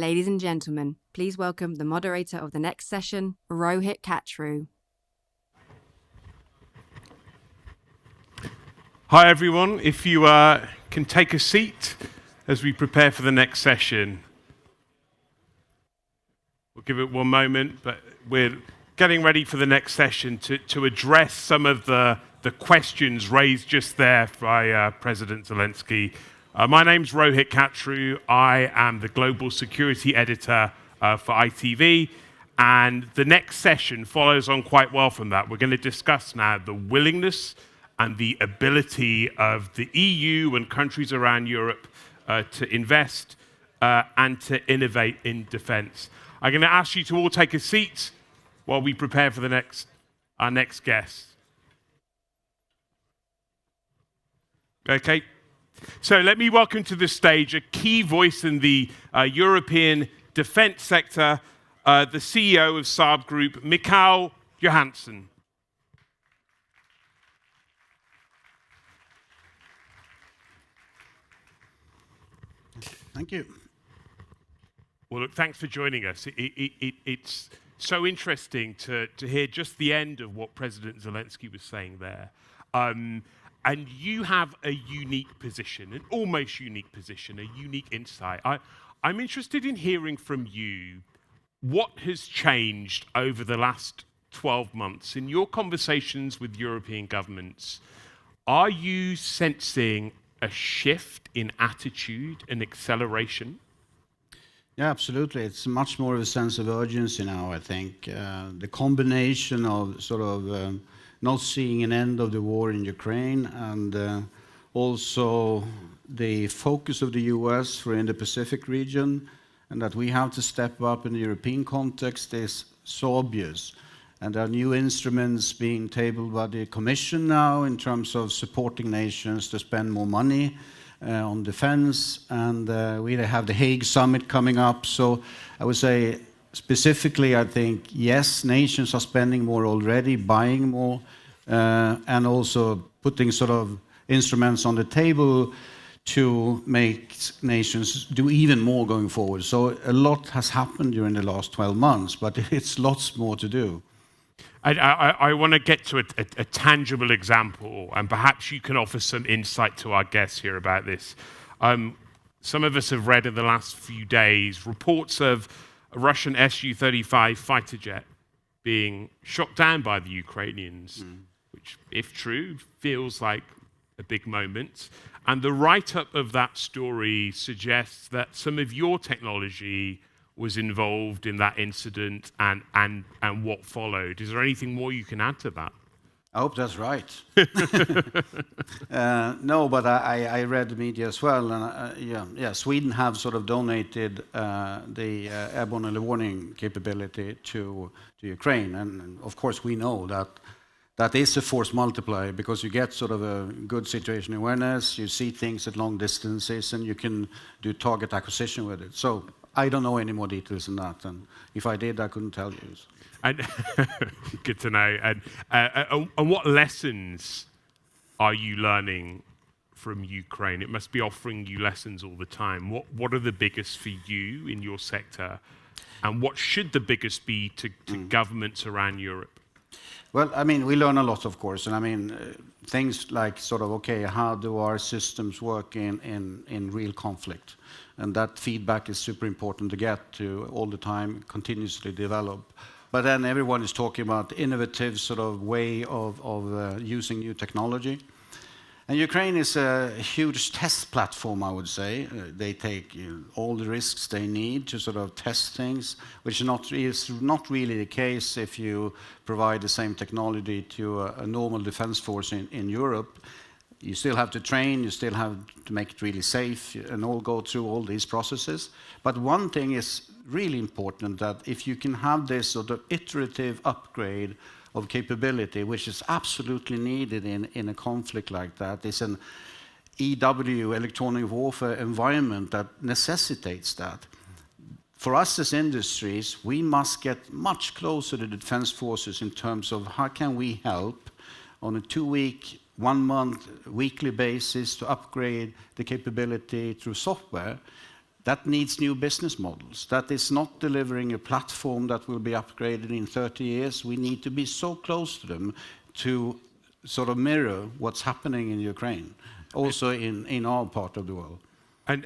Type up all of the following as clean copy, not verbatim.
Ladies and gentlemen, please welcome the moderator of the next session, Rohit Kachroo. Hi everyone, if you can take a seat as we prepare for the next session. We'll give it one moment, but we're getting ready for the next session to address some of the questions raised just there by President Zelensky. My name's Rohit Kachroo. I am the Global Security Editor for ITV, and the next session follows on quite well from that. We're going to discuss now the willingness and the ability of the EU and countries around Europe to invest and to innovate in defense. I'm going to ask you to all take a seat while we prepare for our next guest. Okay. So let me welcome to the stage a key voice in the European defense sector, the CEO of Saab Group, Micael Johansson. Thank you. Well, look, thanks for joining us. It's so interesting to hear just the end of what President Zelensky was saying there. And you have a unique position, an almost unique position, a unique insight. I'm interested in hearing from you what has changed over the last 12 months. In your conversations with European governments, are you sensing a shift in attitude and acceleration? Yeah, absolutely. It's much more of a sense of urgency now, I think. The combination of sort of not seeing an end of the war in Ukraine and also the focus of the US for in the Pacific region, and that we have to step up in the European context is so obvious. And there are new instruments being tabled by the Commission now in terms of supporting nations to spend more money on defense. And we have the Hague summit coming up. So I would say specifically, I think, yes, nations are spending more already, buying more, and also putting sort of instruments on the table to make nations do even more going forward. So a lot has happened during the last 12 months, but it's lots more to do. I want to get to a tangible example, and perhaps you can offer some insight to our guests here about this. Some of us have read in the last few days reports of a Russian Su-35 fighter jet being shot down by the Ukrainians, which, if true, feels like a big moment. And the write-up of that story suggests that some of your technology was involved in that incident and what followed. Is there anything more you can add to that? I hope that's right. No, but I read the media as well, and Sweden have sort of donated the airborne early warning capability to Ukraine, and of course we know that is a force multiplier because you get sort of a good situation awareness, you see things at long distances, and you can do target acquisition with it. So I don't know any more details than that, and if I did, I couldn't tell you. And good to know. And what lessons are you learning from Ukraine? It must be offering you lessons all the time. What are the biggest for you in your sector, and what should the biggest be to governments around Europe? Well, I mean, we learn a lot, of course, and I mean, things like sort of, okay, how do our systems work in real conflict? And that feedback is super important to get to all the time, continuously develop. But then everyone is talking about innovative sort of way of using new technology. And Ukraine is a huge test platform, I would say. They take all the risks they need to sort of test things, which is not really the case if you provide the same technology to a normal defense force in Europe. You still have to train, you still have to make it really safe, and all go through all these processes. But one thing is really important, that if you can have this sort of iterative upgrade of capability, which is absolutely needed in a conflict like that, is an EW, electronic warfare environment that necessitates that. For us as industries, we must get much closer to the defense forces in terms of how can we help on a 2-week, 1-month, weekly basis to upgrade the capability through software. that needs new business models. That is not delivering a platform that will be upgraded in 30 years. We need to be so close to them to sort of mirror what's happening in Ukraine, also in our part of the world. And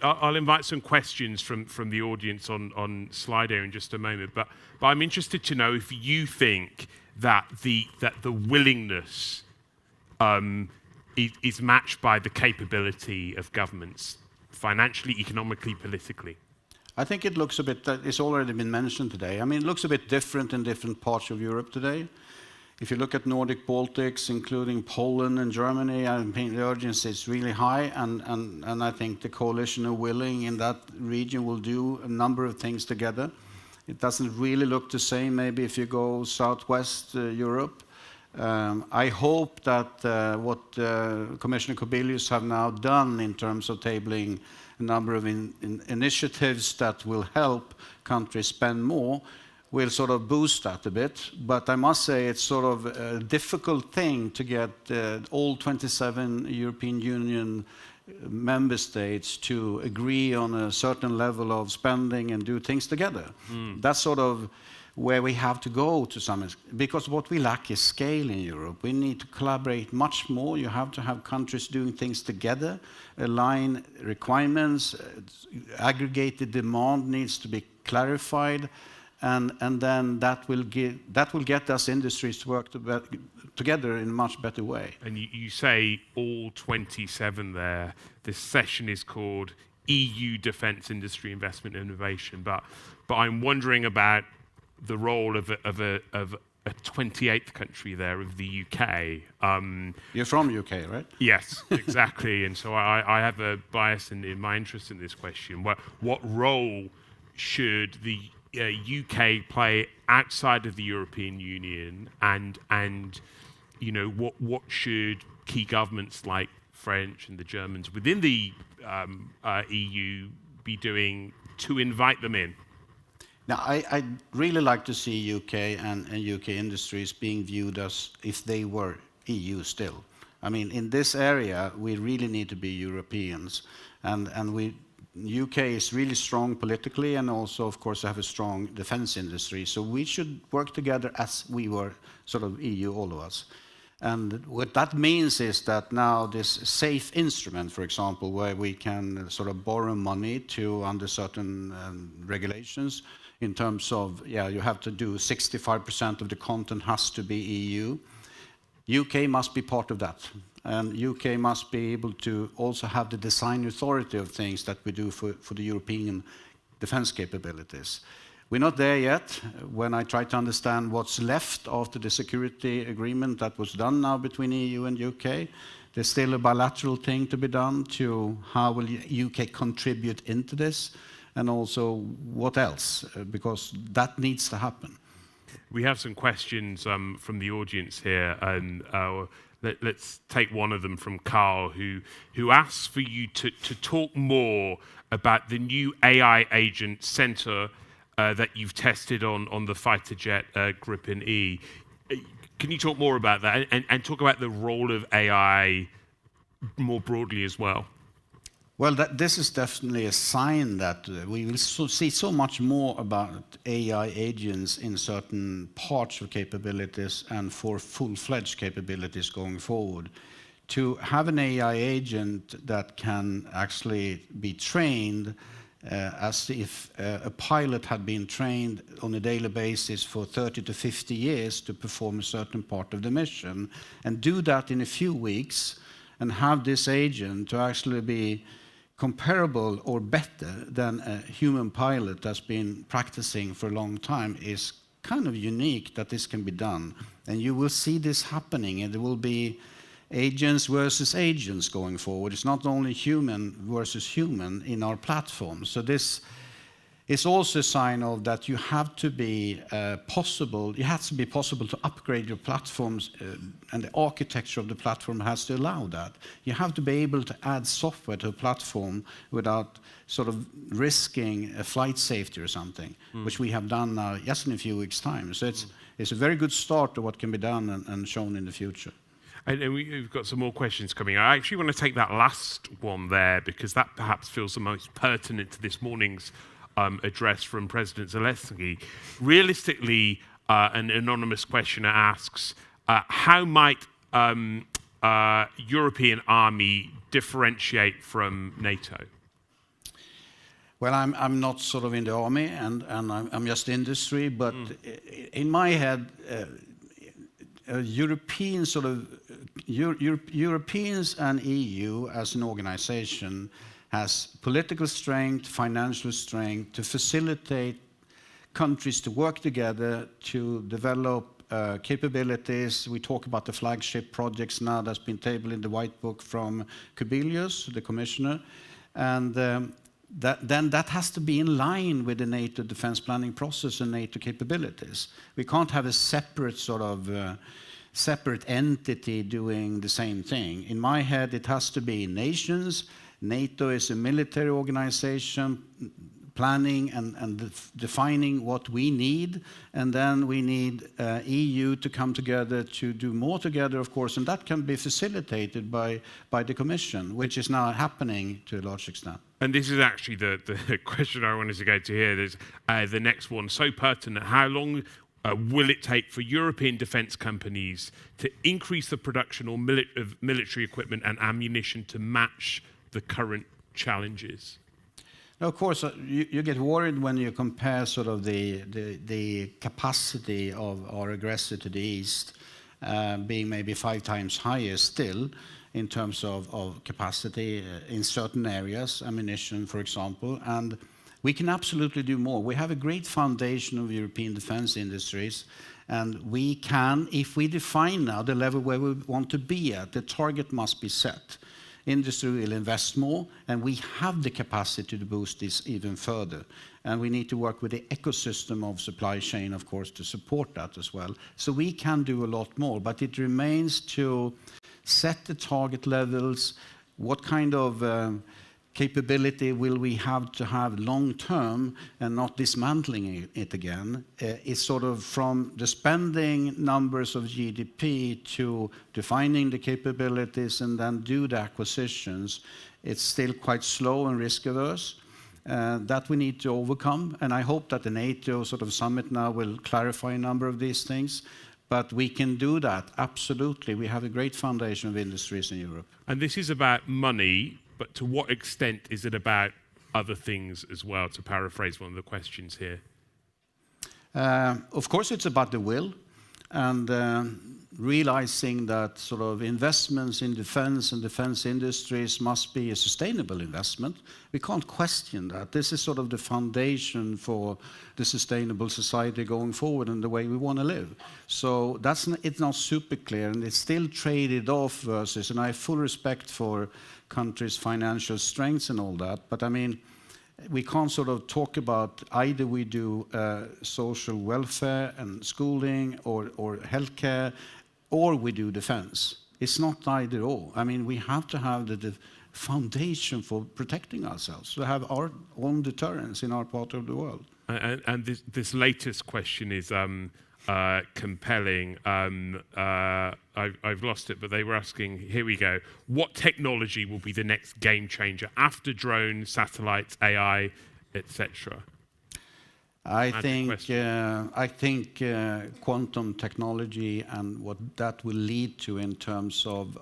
I'll invite some questions from the audience on Slido in just a moment. But I'm interested to know if you think that the willingness is matched by the capability of governments, financially, economically, politically. I think it looks a bit, it's already been mentioned today. I mean, it looks a bit different in different parts of Europe today. If you look at Nordic Baltics, including Poland and Germany, I think the urgency is really high, and I think the coalition are willing in that region will do a number of things together. It doesn't really look the same maybe if you go southwest Europe. I hope that what Commissioner Kubilius have now done in terms of tabling a number of initiatives that will help countries spend more will sort of boost that a bit. But I must say it's sort of a difficult thing to get all 27 European Union member states to agree on a certain level of spending and do things together. That's sort of where we have to go to some extent, because what we lack is scale in Europe. We need to collaborate much more. You have to have countries doing things together, align requirements, aggregated demand needs to be clarified, and then that will get us industries to work together in a much better way. And you say all 27 there. This session is called EU Defence Industry Investment Innovation, but I'm wondering about the role of a 28th country there, of the UK. You're from UK, right? Yes, exactly. And so I have a bias in my interest in this question. What role should the UK play outside of the European Union, and you know, what should key governments like French and the Germans within the EU be doing to invite them in? Now, I'd really like to see UK and UK industries being viewed as if they were EU still. I mean, in this area, we really need to be Europeans, and UK is really strong politically, and also, of course, have a strong defense industry. So we should work together as we were sort of EU, all of us. And what that means is that now this safe instrument, for example, where we can sort of borrow money under certain regulations, in terms of, you have to do 65% of the content has to be EU. UK must be part of that. And UK must be able to also have the design authority of things that we do for the European defense capabilities. We're not there yet. When I try to understand what's left after the security agreement that was done now between EU and UK, there's still a bilateral thing to be done to how will UK contribute into this, and also what else, because that needs to happen. We have some questions from the audience here, and let's take one of them from Carl, who asks for you to talk more about the new AI agent center that you've tested on the fighter jet Gripen E. Can you talk more about that and talk about the role of AI more broadly as well? Well, this is definitely a sign that we will see so much more about AI agents in certain parts of capabilities and for full-fledged capabilities going forward. To have an AI agent that can actually be trained as if a pilot had been trained on a daily basis for 30 to 50 years to perform a certain part of the mission, and do that in a few weeks, and have this agent to actually be comparable or better than a human pilot that's been practicing for a long time, is kind of unique that this can be done. And you will see this happening, and there will be agents versus agents going forward. It's not only human versus human in our platform. So this is also a sign of that you have to be possible to upgrade your platforms, and the architecture of the platform has to allow that. You have to be able to add software to a platform without sort of risking a flight safety or something, which we have done now just in a few weeks' time. So it's a very good start to what can be done and shown in the future. And we've got some more questions coming. I actually want to take that last one there because that perhaps feels the most pertinent to this morning's address from President Zelensky. Realistically, an anonymous questioner asks, how might European army differentiate from NATO? Well, I'm not sort of in the army, and I'm just industry, but in my head, Europeans and EU as an organization has political strength, financial strength to facilitate countries to work together to develop capabilities. We talk about the flagship projects now that's been tabled in the White Book from Kubilius, the commissioner, and that has to be in line with the NATO defense planning process and NATO capabilities. We can't have a separate sort of separate entity doing the same thing. In my head, it has to be nations. NATO is a military organization planning and defining what we need, and then we need EU to come together to do more together, of course, and that can be facilitated by the Commission, which is now happening to a large extent. And this is actually the question I wanted to go to here. There's the next one, so pertinent. How long will it take for European defense companies to increase the production or of military equipment and ammunition to match the current challenges? Now, of course, you get worried when you compare sort of the capacity of our aggressor to the east being maybe 5 times higher still in terms of capacity in certain areas, ammunition, for example, and we can absolutely do more. We have a great foundation of European defense industries, and we can, if we define now the level where we want to be at, the target must be set. Industry will invest more, and we have the capacity to boost this even further. And we need to work with the ecosystem of supply chain, of course, to support that as well. So we can do a lot more, but it remains to set the target levels. What kind of capability will we have to have long term and not dismantling it again? It's sort of from the spending numbers of GDP to defining the capabilities and then do the acquisitions. It's still quite slow and risk averse. That we need to overcome, and I hope that the NATO sort of summit now will clarify a number of these things. But we can do that, absolutely. We have a great foundation of industries in Europe. And this is about money, but to what extent is it about other things as well, to paraphrase one of the questions here? Of course, it's about the will and realizing that sort of investments in defense and defense industries must be a sustainable investment. We can't question that. This is sort of the foundation for the sustainable society going forward and the way we want to live. So it's not super clear, and it's still traded off versus, and I have full respect for countries' financial strengths and all that, but I mean, we can't sort of talk about either we do social welfare and schooling or healthcare, or we do defense. It's not either or. I mean, we have to have the foundation for protecting ourselves, to have our own deterrence in our part of the world. And this latest question is compelling. I've lost it, but they were asking, here we go, what technology will be the next game changer after drones, satellites, AI, etc.? I think quantum technology and what that will lead to in terms of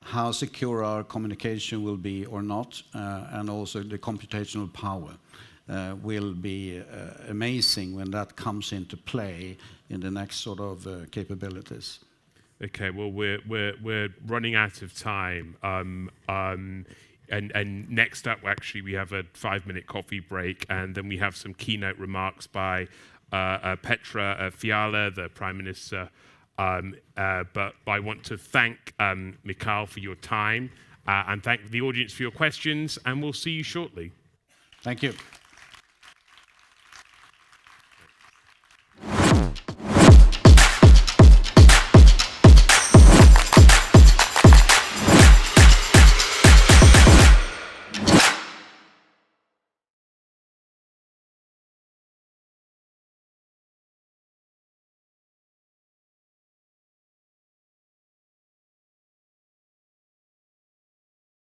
how secure our communication will be or not, and also the computational power will be amazing when that comes into play in the next sort of capabilities. Okay, well, we're running out of time. And next up, actually, we have a 5-minute coffee break, and then we have some keynote remarks by Petra Fiala, the Prime Minister. But I want to thank Micael for your time and thank the audience for your questions, and we'll see you shortly. Thank you.